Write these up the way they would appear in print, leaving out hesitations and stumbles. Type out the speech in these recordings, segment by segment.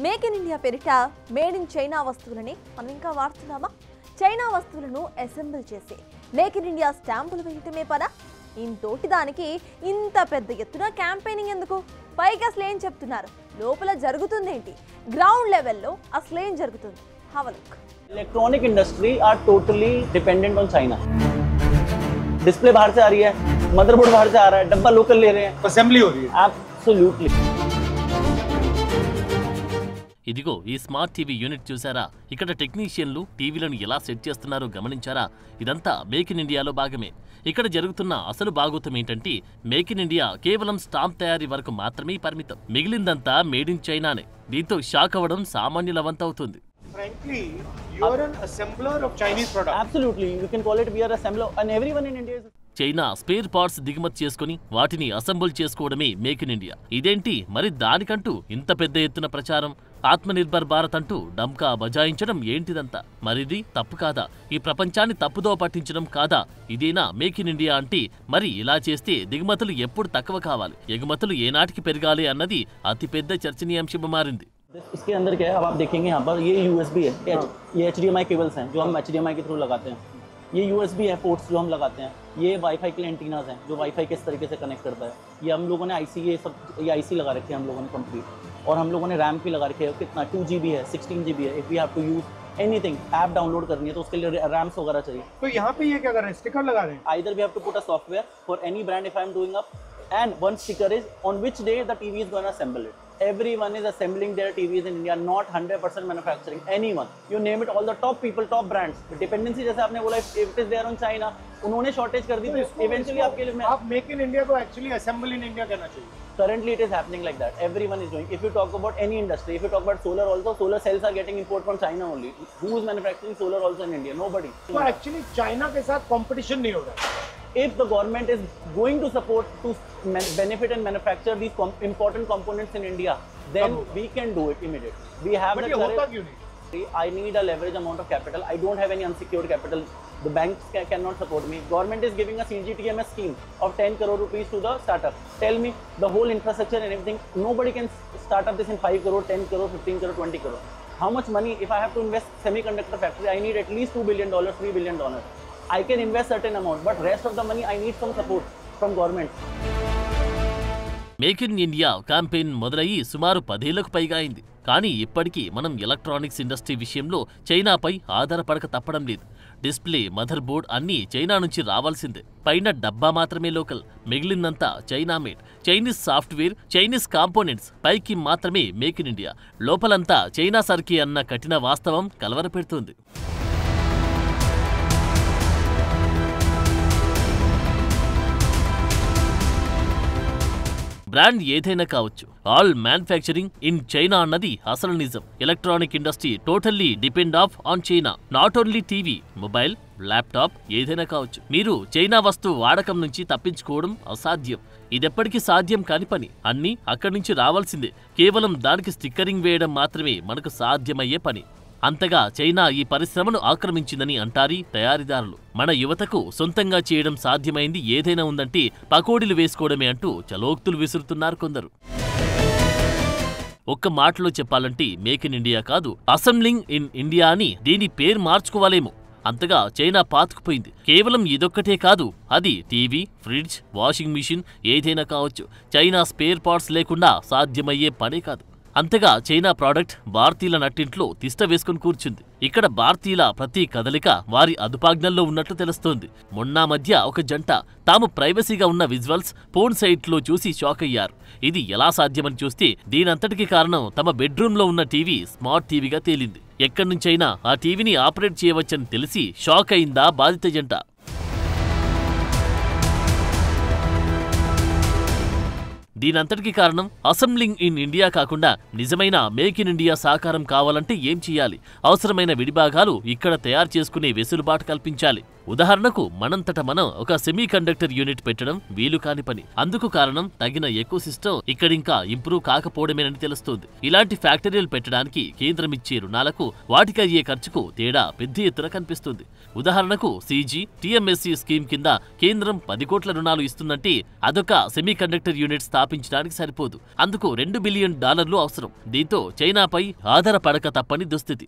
Make in India పేరిట made in China వస్తువులని మనం ఇంకా వాడుతున్నామా? చైనా వస్తువులను అసెంబుల్ చేసి మేక్ ఇన్ ఇండియా స్టాంపులు వేయటమే పదా? ఇంతోటి దానికి ఇంత పెద్ద ఎత్తున క్యాంపెయినింగ్ ఎందుకు? పైకి అసలు ఏం చెప్తున్నారు? లోపల జరుగుతుందేంటి? గ్రౌండ్ లెవెల్లో అసలు ఏం జరుగుతుంది? Have a look. Electronic industry are totally dependent on China. Display बाहर से आ रही है, मदरबोर्ड बाहर से आ रहा है, डब्बा लोकल ले रहे हैं, असेंबली हो रही है। एब्सोल्युटली। ఇదిగో ఈ స్మార్ట్ టీవీ యూనిట్ చూసారా? ఇక్కడ టెక్నీషియన్లు టీవీలను ఎలా సెట్ చేస్తున్నారో గమనించారా? ఇదంతా మేక్ ఇన్ ఇండియాలో భాగమే. ఇక్కడ జరుగుతున్న అసలు భాగోతం ఏంటంటే మేక్ ఇన్ ఇండియా కేవలం స్టాంప్ తయారీ వరకు మాత్రమే పరిమితం, మిగిలిందంతా మేడ్ ఇన్ చైనానే. దీంతో షాక్ అవ్వడం సామాన్యుల వంతవుతుంది. Frankly, you are an assembler of Chinese products. Absolutely, you can call it we are assembler, and everyone in India is. China spare parts దిగుమతి చేసుకుని వాటిని అసెంబుల్ చేసుకోవడమే మేక్ ఇన్ ఇండియా. ఇదేంటి మరి దానికంటూ ఇంత పెద్ద ఎత్తున ప్రచారం? ఆత్మనిర్భర్ భారత్ అంటూ డంకా బజాయించడం ఏంటిదంతా? మరిది తప్పు కాదా? ఈ ప్రపంచాన్ని తప్పుదో పట్టించడం కాదా? ఇదేనా మేక్ ఇన్ ఇండియా అంటే? మరి ఇలా చేస్తే దిగుమతులు ఎప్పుడు తక్కువ కావాలి, ఎగుమతులు ఏనాటికి పెరగాలి అన్నది అతిపెద్ద చర్చనీయాంశం మారింది. इसके अंदर क्या है, अब आप देखेंगे यहाँ पर ये USB है, ये HDMI केबल्स हैं जो हम HDMI के थ्रू लगाते हैं। ये USB है, पोर्ट्स जो हम लगाते हैं। ये वाईफाई के लिए एंटीनाज हैं जो वाईफाई किस तरीके से कनेक्ट करता है। ये हम लोगों ने ये IC लगा रखे हैं हम लोगों ने कंप्लीट, और हम लोगों ने रैम भी लगा रखे है। कितना 2GB है, 16GB है। If we have to use anything, app download करनी है तो उसके लिए रैम्स वगैरह चाहिए। तो यहाँ पे ये क्या कर रहे हैं, स्टिकर लगा रहे हैं? Either we have to put a software for any brand if I am doing up, and one sticker is on which day the TV is going to assemble it. Everyone is assembling their TVs in India, not 100% manufacturing. Anyone, you name it, all the top people, top brands. Dependency जैसे आपने बोला, if it is there on China, उन्होंने shortage कर दी तो eventually आपके लिए आप make in India को actually assemble in India कहना चाहिए. Currently it is happening like that. Everyone is doing. If you talk about any industry, if you talk about solar also, solar cells are getting import from China only. Who is manufacturing solar also in India? Nobody. तो actually China के साथ competition नहीं हो रहा है. If the government is going to support to benefit and manufacture these important components in India, then we can do it immediately. We have the courage. I need a leverage amount of capital. I don't have any unsecured capital. The banks cannot support me. Government is giving a CGTMS scheme of 10 crore rupees to the startup. Tell me the whole infrastructure and everything. Nobody can start up this in 5 crore, 10 crore, 15 crore, 20 crore. How much money? If I have to invest semiconductor factory, I need at least $2 billion, $3 billion. I can invest certain amount, but rest of the money I need some support from government. Make in India campaign మొదలయ్యి సుమారు 10 ఏళ్లకు పైగా అయింది. కానీ ఇప్పటికీ మనం electronics industry విషయంలో చైనాపై ఆధారపడక తప్పడం లేదు. డిస్ప్లే, మదర్ బోర్డ్ అన్నీ చైనా నుంచి రావాల్సిందే. పైన డబ్బా మాత్రమే లోకల్, మిగిలిందంతా China made. Chinese software, Chinese components, పైకి మాత్రమే మేక్ ఇన్ ఇండియా, లోపలంతా చైనా సర్కి అన్న కఠిన వాస్తవం కలవరపెడుతుంది. బ్రాండ్ ఏదైనా కావచ్చు, ఆల్ మ్యానుఫ్యాక్చరింగ్ ఇన్ చైనా అన్నది అసలు నిజం. Electronic industry totally depend on China. Not only TV, mobile, laptop ఏదైనా కావచ్చు. మీరు చైనా వస్తువు వాడకం నుంచి తప్పించుకోవడం అసాధ్యం. ఇదెప్పటికీ సాధ్యం కాని పని. అన్నీ అక్కడి నుంచి రావాల్సిందే. కేవలం దానికి స్టిక్కరింగ్ వేయడం మాత్రమే మనకు సాధ్యమయ్యే పని. అంతగా చైనా ఈ పరిశ్రమను ఆక్రమించిందని అంటారీ తయారీదారులు. మన యువతకు సొంతంగా చేయడం సాధ్యమైంది ఏదైనా ఉందంటే పకోడీలు వేసుకోవడమే అంటూ చలోక్తులు విసురుతున్నారు కొందరు. ఒక్క మాటలో చెప్పాలంటే మేక్ ఇన్ ఇండియా కాదు, అసెంబ్లింగ్ ఇన్ ఇండియా అని దీని పేరు మార్చుకోవాలేమో. అంతగా చైనా పాతుకుపోయింది. కేవలం ఇదొక్కటే కాదు, అది టీవీ, ఫ్రిడ్జ్, వాషింగ్ మిషన్ ఏదైనా కావచ్చు. చైనా స్పేర్ పార్ట్స్ లేకుండా సాధ్యమయ్యే పనే కాదు. అంతగా చైనా ప్రోడక్ట్ భారతీయుల నట్టింట్లో తిష్ట వేసుకుని కూర్చుంది. ఇక్కడ భారతీయుల ప్రతి కదలిక వారి అదుపాజ్ఞల్లో ఉన్నట్లు తెలుస్తోంది. మొన్న మధ్య ఒక జంట తాము ప్రైవసీగా ఉన్న విజువల్స్ ఫోన్ సైట్లో చూసి షాక్ అయ్యారు. ఇది ఎలా సాధ్యమని చూస్తే దీనంతటికీ కారణం తమ బెడ్రూమ్లో ఉన్న టీవీ స్మార్ట్ టీవీగా తేలింది. ఎక్కడి నుంచైనా ఆ టీవీని ఆపరేట్ చేయవచ్చని తెలిసి షాక్ అయిందా బాధిత జంట. దీనంతటికీ కారణం అసెంబ్లింగ్ ఇన్ ఇండియా కాకుండా నిజమైన మేక్ ఇన్ ఇండియా సాకారం కావాలంటే ఏం చేయాలి? అవసరమైన విడిభాగాలు ఇక్కడ తయారు చేసుకునే వెసులుబాటు కల్పించాలి. ఉదాహరణకు మనంతట మనం ఒక సెమీ కండక్టర్ యూనిట్ పెట్టడం వీలు కాని పని. అందుకు కారణం తగిన ఎకో సిస్టమ్ ఇక్కడింకా ఇంప్రూవ్ కాకపోవడమేనని తెలుస్తోంది. ఇలాంటి ఫ్యాక్టరీలు పెట్టడానికి కేంద్రం ఇచ్చే రుణాలకు వాటికి అయ్యే ఖర్చుకు తేడా పెద్ద ఎత్తున కనిపిస్తుంది. ఉదాహరణకు CG TMSC స్కీమ్ కింద కేంద్రం 10 కోట్ల రుణాలు ఇస్తుందంటే అదొక సెమీ కండక్టర్ యూనిట్ స్థాపించడానికి సరిపోదు. అందుకు $2 బిలియన్ అవసరం. దీంతో చైనాపై ఆధారపడక తప్పని దుస్థితి.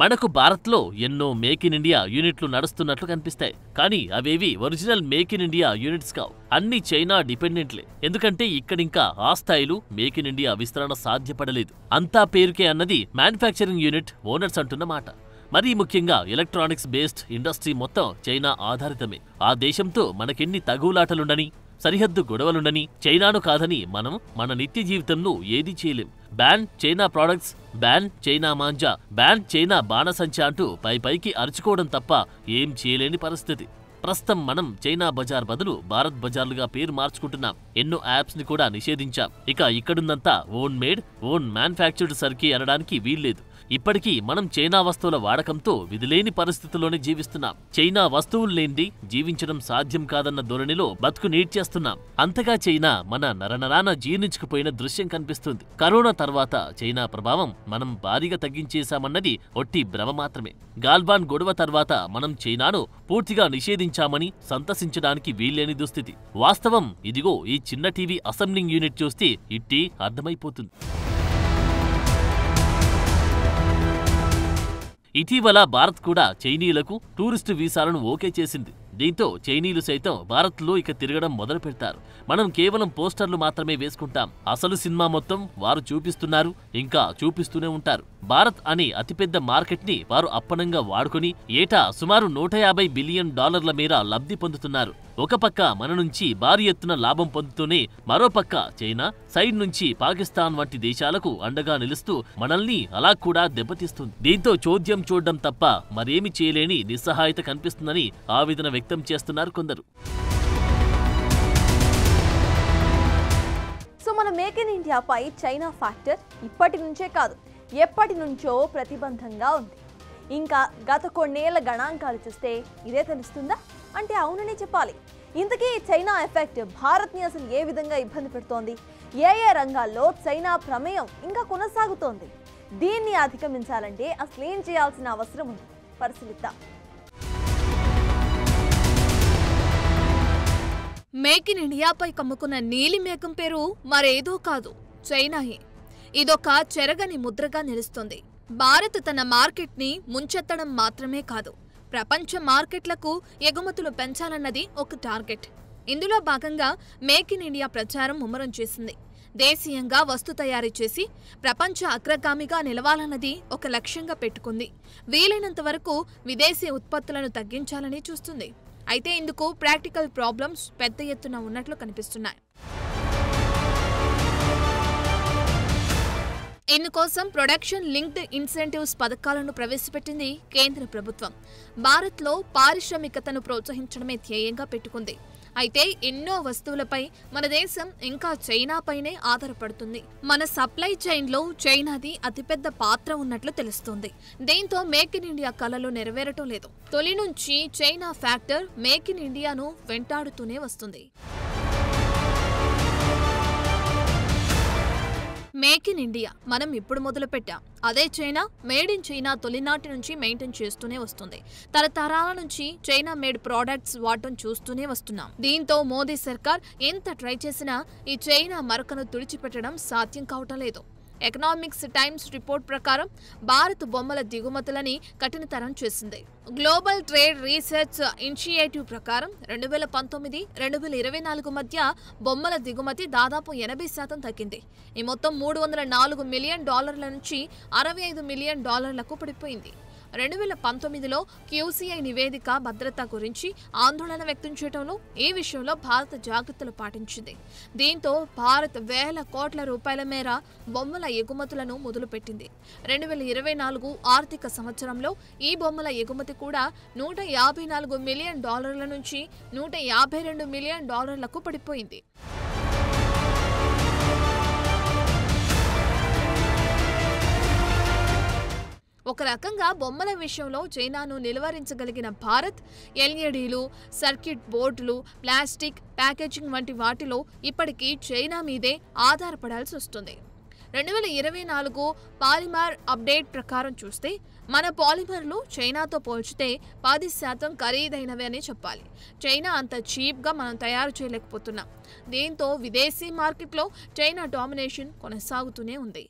మనకు భారత్లో ఎన్నో మేక్ ఇన్ ఇండియా యూనిట్లు నడుస్తున్నట్లు కనిపిస్తాయి. కానీ అవేవి original make in India units కావు. అన్ని చైనా డిపెండెంట్లే. ఎందుకంటే ఇక్కడింకా ఆ స్థాయిలో మేక్ ఇన్ ఇండియా విస్తరణ సాధ్యపడలేదు. అంతా పేరుకే అన్నది మ్యానుఫ్యాక్చరింగ్ యూనిట్ ఓనర్స్ అంటున్న మాట. మరీ ముఖ్యంగా ఎలక్ట్రానిక్స్ బేస్డ్ ఇండస్ట్రీ మొత్తం చైనా ఆధారితమే. ఆ దేశంతో మనకెన్ని తగులాటలుండని, సరిహద్దు గొడవలుండని, చైనాను కాదని మనం మన నిత్య జీవితంలో ఏదీ చేయలేం. Ban China products, ban China మాంజా, బ్యాన్ చైనా బాణసంచా అంటూ పైకి అరుచుకోవడం తప్ప ఏం చేయలేని పరిస్థితి. ప్రస్తుతం మనం చైనా బజార్ బదులు భారత్ బజార్లుగా పేరు మార్చుకుంటున్నాం. ఎన్నో యాప్స్ ని కూడా నిషేధించాం. ఇక ఇక్కడుందంతా ఓన్ మేడ్, ఓన్ మ్యానుఫ్యాక్చర్డ్ సర్కి అనడానికి వీల్లేదు. ఇప్పటికీ మనం చైనా వస్తువుల వాడకంతో విధిలేని పరిస్థితుల్లోనే జీవిస్తున్నాం. చైనా వస్తువులు లేనిది జీవించడం సాధ్యం కాదన్న ధోరణిలో బతుకు నీడ్చేస్తున్నాం. అంతగా చైనా మన నరనరాన జీర్ణించుకుపోయిన దృశ్యం కనిపిస్తుంది. కరోనా తర్వాత చైనా ప్రభావం మనం భారీగా తగ్గించేశామన్నది ఒట్టి భ్రమ మాత్రమే. గాల్వాన్ గొడవ తర్వాత మనం చైనాను పూర్తిగా నిషేధించామని సంతసించడానికి వీల్లేని దుస్థితి. వాస్తవం ఇదిగో ఈ చిన్న టీవీ అసెంబ్లింగ్ యూనిట్ చూస్తే ఇట్టి అర్థమైపోతుంది. ఇటీవల భారత్ కూడా చైనీయులకు టూరిస్టు వీసాలను ఓకే చేసింది. దీంతో చైనీయులు సైతం భారత్లో ఇక తిరగడం మొదలు పెడతారు. మనం కేవలం పోస్టర్లు మాత్రమే వేసుకుంటాం. అసలు సినిమా మొత్తం వారు చూపిస్తున్నారు, ఇంకా చూపిస్తూనే ఉంటారు. భారత్ అనే అతిపెద్ద మార్కెట్ ని వారు అప్పనంగా వాడుకుని ఏటా సుమారు $150 బిలియన్ మేర లబ్ధి పొందుతున్నారు. ఒక పక్క మన నుంచి భారీ ఎత్తున లాభం పొందుతూనే మరోపక్క చైనా సైడ్ నుంచి పాకిస్తాన్ వంటి దేశాలకు అండగా నిలుస్తూ మనల్ని అలా కూడా దెబ్బతీస్తుంది. దీంతో చోద్యం చూడడం తప్ప మరేమి చేయలేని నిస్సహాయత కనిపిస్తుందని ఆవేదన వ్యక్తం చేస్తున్నారు కొందరు. సో మన మేక్ ఇన్ ఇండియాపై చైనా ఫ్యాక్టర్ ఇప్పటి నుంచే కాదు, ఎప్పటి నుంచో ప్రతిబంధంగా ఉంది. ఇంకా గత కొన్నేళ్ల గణాంకాలు చూస్తే ఇదే తెలుస్తుందా అంటే అవుననే చెప్పాలి. ఇంతకీ చైనా ఎఫెక్ట్ భారత్ని అసలు ఏ విధంగా ఇబ్బంది పెడుతోంది? ఏ రంగాల్లో చైనా ప్రమేయం ఇంకా కొనసాగుతోంది? దీన్ని అధిగమించాలంటే అసలు ఏం చేయాల్సిన అవసరం ఉంది? పరిశీలిద్దాం. మేక్ ఇన్ ఇండియాపై కమ్ముకున్న నీలి మేఘం పేరు మరేదో కాదు, చైనాయే. ఇదొక చెరగని ముద్రగా నిలుస్తుంది. భారత్ తన మార్కెట్ని ముంచెత్తడం మాత్రమే కాదు, ప్రపంచ మార్కెట్లకు ఎగుమతులు పెంచాలన్నది ఒక టార్గెట్. ఇందులో భాగంగా మేక్ ఇన్ ఇండియా ప్రచారం ముమ్మరం చేసింది. దేశీయంగా వస్తు తయారీ చేసి ప్రపంచ అగ్రగామిగా నిలవాలన్నది ఒక లక్ష్యంగా పెట్టుకుంది. వీలైనంత వరకు విదేశీ ఉత్పత్తులను తగ్గించాలని చూస్తుంది. అయితే ఇందుకు ప్రాక్టికల్ ప్రాబ్లమ్స్ పెద్ద ఎత్తున ఉన్నట్లు కనిపిస్తున్నాయి. ఇందుకోసం ప్రొడక్షన్ లింక్డ్ ఇన్సెంటివ్స్ పథకాలను ప్రవేశపెట్టింది కేంద్ర ప్రభుత్వం. భారత్లో పారిశ్రామికతను ప్రోత్సహించడమే ధ్యేయంగా పెట్టుకుంది. అయితే ఎన్నో వస్తువులపై మన దేశం ఇంకా చైనాపైనే ఆధారపడుతుంది. మన సప్లై చైన్లో చైనాది అతిపెద్ద పాత్ర ఉన్నట్లు తెలుస్తోంది. దీంతో మేక్ ఇన్ ఇండియా కలలు నెరవేరటం లేదు. తొలి నుంచి చైనా ఫ్యాక్టర్ మేక్ ఇన్ ఇండియాను వెంటాడుతూనే వస్తుంది. మేక్ ఇన్ ఇండియా మనం ఇప్పుడు మొదలుపెట్టాం. అదే చైనా మేడ్ ఇన్ చైనా తొలినాటి నుంచి మెయింటైన్ చేస్తూనే వస్తుంది. తరతరాల నుంచి చైనా మేడ్ ప్రోడక్ట్స్ వాడటం చూస్తూనే వస్తున్నాం. దీంతో మోదీ సర్కార్ ఎంత ట్రై చేసినా ఈ చైనా మరకను తుడిచిపెట్టడం సాధ్యం కావటం లేదు. ఎకనామిక్స్ టైమ్స్ రిపోర్ట్ ప్రకారం భారత్ బొమ్మల దిగుమతులని కఠినతరం చేసింది. గ్లోబల్ ట్రేడ్ రీసెర్చ్ ఇనిషియేటివ్ ప్రకారం 2019-2024 మధ్య బొమ్మల దిగుమతి దాదాపు 80% తగ్గింది. ఈ మొత్తం $304 మిలియన్ నుంచి $65 మిలియన్ పడిపోయింది. 2019లో QCI నివేదిక భద్రత గురించి ఆందోళన వ్యక్తం చేయడంలో ఈ విషయంలో భారత్ జాగ్రత్తలు పాటించింది. దీంతో భారత్ వేల కోట్ల రూపాయల మేర బొమ్మల ఎగుమతులను మొదలుపెట్టింది. 2024 ఆర్థిక సంవత్సరంలో ఈ బొమ్మల ఎగుమతి కూడా $154 మిలియన్ నుంచి $152 మిలియన్ పడిపోయింది. ఒక రకంగా బొమ్మల విషయంలో చైనాను నిలువరించగలిగిన భారత్ ఎల్ఈడీలు, సర్క్యూట్ బోర్డులు, ప్లాస్టిక్ ప్యాకేజింగ్ వంటి వాటిలో ఇప్పటికీ చైనా మీదే ఆధారపడాల్సి వస్తుంది. 2024 పాలిమర్ అప్డేట్ ప్రకారం చూస్తే మన పాలిమర్లు చైనాతో పోల్చితే 10% ఖరీదైనవి అని చెప్పాలి. చైనా అంత చీప్గా మనం తయారు చేయలేకపోతున్నాం. దీంతో విదేశీ మార్కెట్లో చైనా డామినేషన్ కొనసాగుతూనే ఉంది.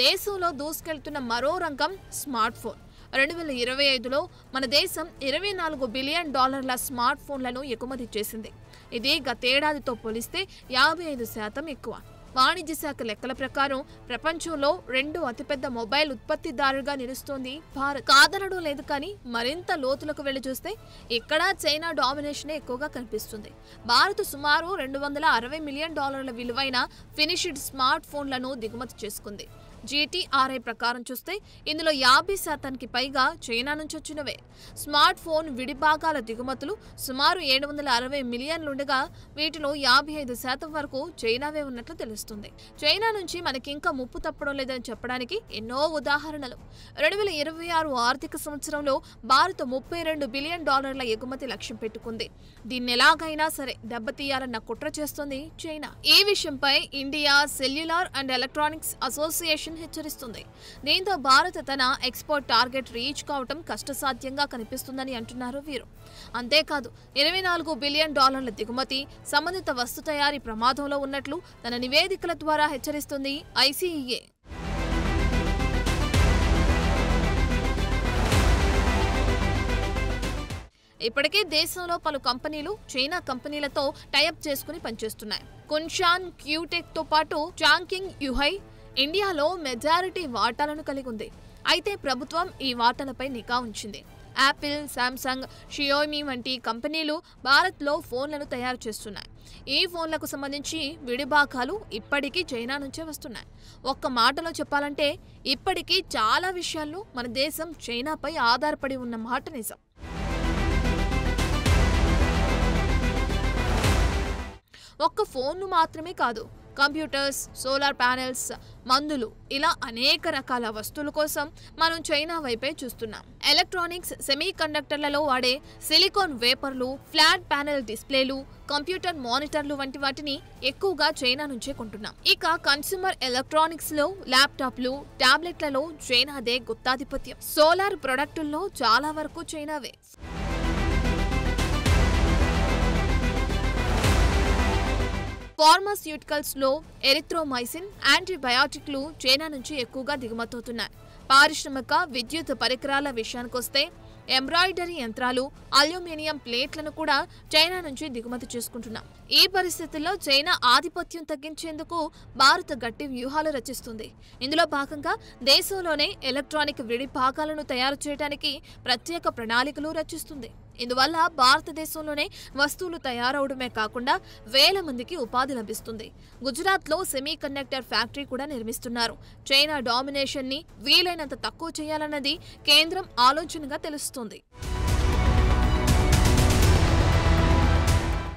దేశంలో దూసుకెళ్తున్న మరో రంగం స్మార్ట్ ఫోన్. 2025లో మన దేశం $24 బిలియన్ స్మార్ట్ ఫోన్లను ఎగుమతి చేసింది. ఇది గతేడాదితో పోలిస్తే 55% ఎక్కువ. వాణిజ్య శాఖ లెక్కల ప్రకారం ప్రపంచంలో 2వ అతిపెద్ద మొబైల్ ఉత్పత్తిదారుగా నిలుస్తోంది భారత్. కాదనడం లేదు కానీ మరింత లోతులకు వెళ్లి చూస్తే ఇక్కడ చైనా డామినేషనే ఎక్కువగా కనిపిస్తుంది. భారత్ సుమారు $260 మిలియన్ విలువైన ఫినిష్డ్ స్మార్ట్ ఫోన్లను దిగుమతి చేసుకుంది. GTRI ప్రకారం చూస్తే ఇందులో 50%కి పైగా చైనా నుంచి వచ్చినవే. స్మార్ట్ ఫోన్ విడిభాగాల దిగుమతులు సుమారు 760 మిలియన్లుండగా వీటిలో 55% వరకు చైనావే ఉన్నట్లు తెలుస్తుంది. చైనా నుంచి మనకింకా ముప్పు తప్పడం లేదని చెప్పడానికి ఎన్నో ఉదాహరణలు. 2026 ఆర్థిక సంవత్సరంలో భారత్ $32 బిలియన్ ఎగుమతి లక్ష్యం పెట్టుకుంది. దీన్ని ఎలాగైనా సరే దెబ్బతీయాలన్న కుట్ర చేస్తోంది చైనా. ఈ విషయంపై India cellular and electronics association హెచ్చరిస్తుంది. దీంతో భారత్ తన ఎక్స్పోర్ట్ టార్గెట్ రీచ్ కావటం కష్టసాధ్యంగా కనిపిస్తుందని అంటున్నారు వీరు. అంతేకాదు $24 బిలియన్ దిగుమతి, సంబంధిత వస్తు తయారీ ప్రమాదంలో ఉన్నట్లు తన నివేదికల ద్వారా హెచ్చరిస్తుంది ICEA. ఇప్పటికే దేశంలో పలు కంపెనీలు చైనా కంపెనీలతో టైఅప్ చేసుకుని పనిచేస్తున్నాయి. కున్షాన్ క్యూటెక్ తో పాటు చాంకింగ్ యుహై ఇండియాలో మెజారిటీ వాటాలను కలిగి ఉంది. అయితే ప్రభుత్వం ఈ వాటాలపై నిఘా ఉంచింది. యాపిల్, శాంసంగ్, షియోమి వంటి కంపెనీలు భారత్లో ఫోన్లను తయారు చేస్తున్నాయి. ఈ ఫోన్లకు సంబంధించి విడిభాగాలు ఇప్పటికీ చైనా నుంచే వస్తున్నాయి. ఒక్క మాటలో చెప్పాలంటే ఇప్పటికీ చాలా విషయాల్లో మన దేశం చైనాపై ఆధారపడి ఉన్న మాట నిజం. ఒక్క ఫోన్ను మాత్రమే కాదు, కంప్యూటర్స్, సోలార్ ప్యానెల్స్, మందులు ఇలా అనేక రకాల వస్తువుల కోసం మనం చైనా వైపే చూస్తున్నాం. ఎలక్ట్రానిక్స్, సెమీ కండక్టర్లలో వాడే సిలికాన్ వేపర్లు, ఫ్లాట్ ప్యానెల్ డిస్ప్లేలు, కంప్యూటర్ మానిటర్లు వంటి వాటిని ఎక్కువగా చైనా నుంచే కొంటున్నాం. ఇక కన్స్యూమర్ ఎలక్ట్రానిక్స్ లో ల్యాప్టాప్లు, టాబ్లెట్లలో చైనాదే గుత్తాధిపత్యం. సోలార్ ప్రొడక్టుల్లో చాలా వరకు చైనావే. ఫార్మాస్యూటికల్స్ లో ఎరిథ్రోమైసిన్, యాంటీబయాటిక్లు చైనా నుంచి ఎక్కువగా దిగుమతవుతున్నాయి. పారిశ్రామిక విద్యుత్ పరికరాల విషయానికొస్తే ఎంబ్రాయిడరీ యంత్రాలు, అల్యూమినియం ప్లేట్లను కూడా చైనా నుంచి దిగుమతి చేసుకుంటున్నాం. ఈ పరిస్థితుల్లో చైనా ఆధిపత్యం తగ్గించేందుకు భారత్ గట్టి వ్యూహాలు రచిస్తుంది. ఇందులో భాగంగా దేశంలోనే ఎలక్ట్రానిక్ విడి భాగాలను తయారు చేయడానికి ప్రత్యేక ప్రణాళికలు రచిస్తుంది. ఇందువల్ల భారతదేశంలోనే వస్తువులు తయారవడమే కాకుండా వేల మందికి ఉపాధి లభిస్తుంది. గుజరాత్లో సెమీ కండక్టర్ ఫ్యాక్టరీ కూడా నిర్మిస్తున్నారు. చైనా డామినేషన్ ని వీలైనంత తక్కువ చేయాలన్నది కేంద్రం ఆలోచనగా తెలుస్తుంది.